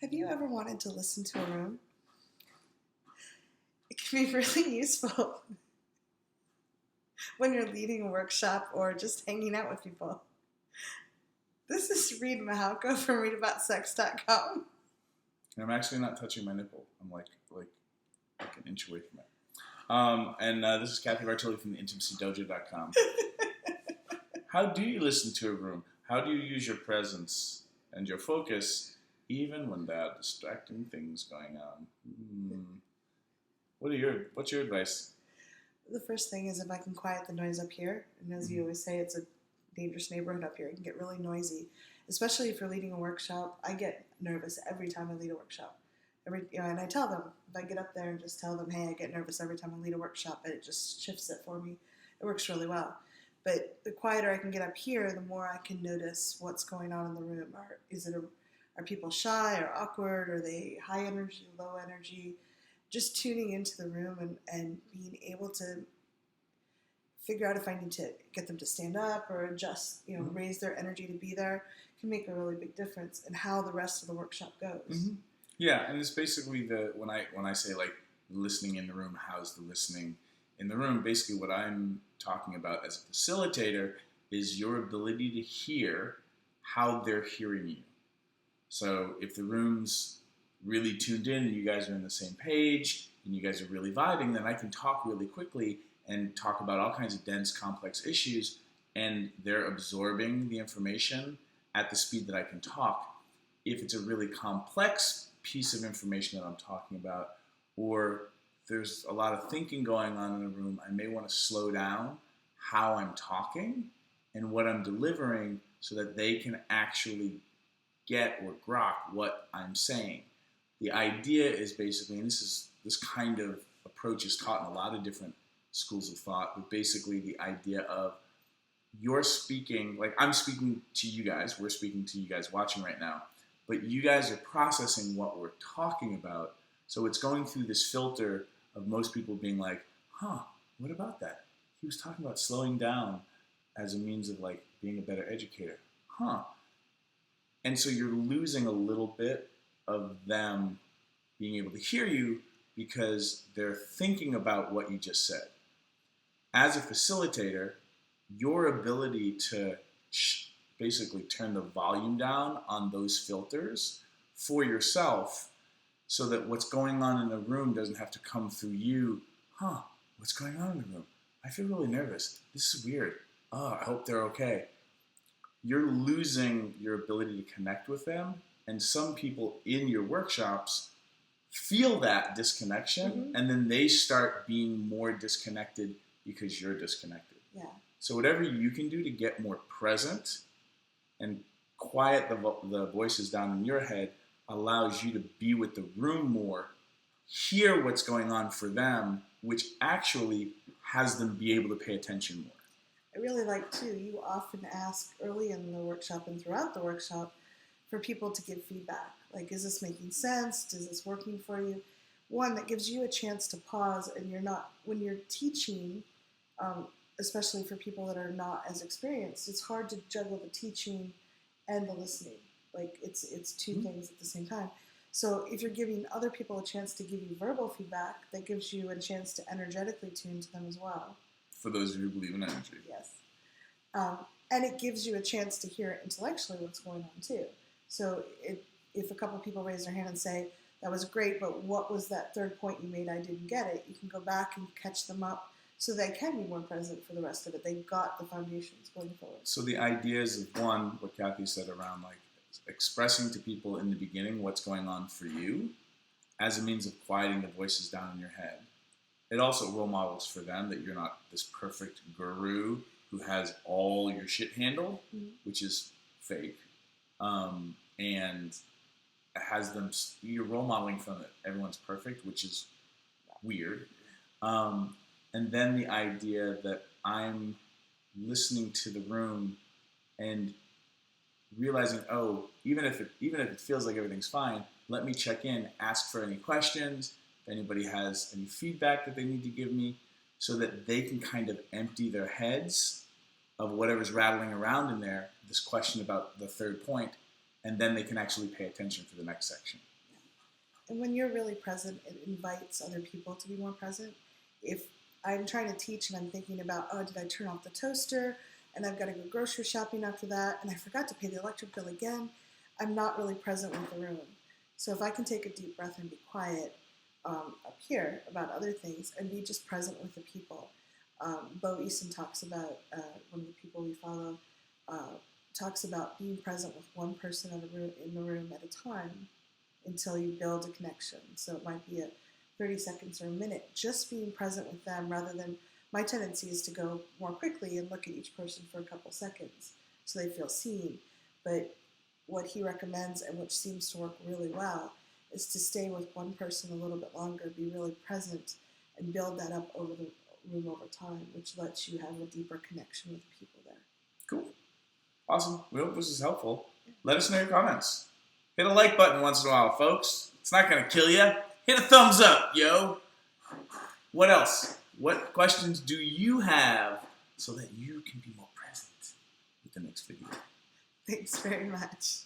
Have you ever wanted to listen to a room? It can be really useful when you're leading a workshop or just hanging out with people. This is Reid from readaboutsex.com. And I'm actually not touching my nipple. I'm like an inch away from it. This is Cathy from the intimacydojo.com. How do you listen to a room? How do you use your presence and your focus even when there are distracting things going on? What's your advice? The first thing is if I can quiet the noise up here, and as you always say, it's a dangerous neighborhood up here. It can get really noisy, especially if you're leading a workshop. I get nervous every time I lead a workshop. And I tell them, if I get up there and just tell them, hey, I get nervous every time I lead a workshop, and it just shifts it for me. It works really well. But the quieter I can get up here, the more I can notice what's going on in the room. Are people shy or awkward? Are they high energy, low energy? Just tuning into the room and being able to figure out if I need to get them to stand up or adjust, raise their energy to be there can make a really big difference in how the rest of the workshop goes. Mm-hmm. Yeah, and it's basically when I say like listening in the room, how's the listening in the room? Basically what I'm talking about as a facilitator is your ability to hear how they're hearing you. So if the room's really tuned in and you guys are on the same page and you guys are really vibing, then I can talk really quickly and talk about all kinds of dense, complex issues, and they're absorbing the information at the speed that I can talk. If it's a really complex piece of information that I'm talking about, or there's a lot of thinking going on in the room, I may want to slow down how I'm talking and what I'm delivering so that they can actually get or grok what I'm saying. The idea is basically, and this kind of approach is taught in a lot of different schools of thought, but basically the idea of you're speaking, like I'm speaking to you guys, we're speaking to you guys watching right now, but you guys are processing what we're talking about. So it's going through this filter of most people being like, what about that? He was talking about slowing down as a means of like being a better educator. And so you're losing a little bit of them being able to hear you because they're thinking about what you just said. As a facilitator, your ability to basically turn the volume down on those filters for yourself so that what's going on in the room doesn't have to come through you. What's going on in the room? I feel really nervous. This is weird. I hope they're okay. You're losing your ability to connect with them. And some people in your workshops feel that disconnection, and then they start being more disconnected because you're disconnected. Yeah. So whatever you can do to get more present and quiet the voices down in your head allows you to be with the room more, hear what's going on for them, which actually has them be able to pay attention more. I really like, too, you often ask early in the workshop and throughout the workshop for people to give feedback. Like, is this making sense? Is this working for you? One, that gives you a chance to pause, and when you're teaching, especially for people that are not as experienced, it's hard to juggle the teaching and the listening. Like, it's two things at the same time. So if you're giving other people a chance to give you verbal feedback, that gives you a chance to energetically tune to them as well. For those of you who believe in energy. Yes. And it gives you a chance to hear intellectually what's going on, too. So if a couple people raise their hand and say, that was great, but what was that third point you made? I didn't get it. You can go back and catch them up so they can be more present for the rest of it. They got the foundations going forward. So the ideas of one, what Cathy said around like expressing to people in the beginning what's going on for you as a means of quieting the voices down in your head. It also role models for them that you're not this perfect guru who has all your shit handled, which is fake. And has them, you're role modeling from that everyone's perfect, which is weird. And then the idea that I'm listening to the room and realizing, even if it feels like everything's fine, let me check in, ask for any questions, if anybody has any feedback that they need to give me, so that they can kind of empty their heads of whatever's rattling around in there, this question about the third point, and then they can actually pay attention for the next section. And when you're really present, it invites other people to be more present. If I'm trying to teach and I'm thinking about, oh, did I turn off the toaster? And I've got to go grocery shopping after that, and I forgot to pay the electric bill again, I'm not really present with the room. So if I can take a deep breath and be quiet up here about other things and be just present with the people. Bo Easton talks about, one of the people we follow, talks about being present with one person in the room at a time until you build a connection. So it might be 30 seconds or a minute, just being present with them rather than, my tendency is to go more quickly and look at each person for a couple seconds so they feel seen. But what he recommends, and which seems to work really well, is to stay with one person a little bit longer, be really present, and build that up over the room over time, which lets you have a deeper connection with the people there. Cool. Awesome. We hope this is helpful. Let us know your comments. Hit a like button once in a while, folks. It's not going to kill you. Hit a thumbs up, yo. What else? What questions do you have so that you can be more present with the next video? Thanks very much.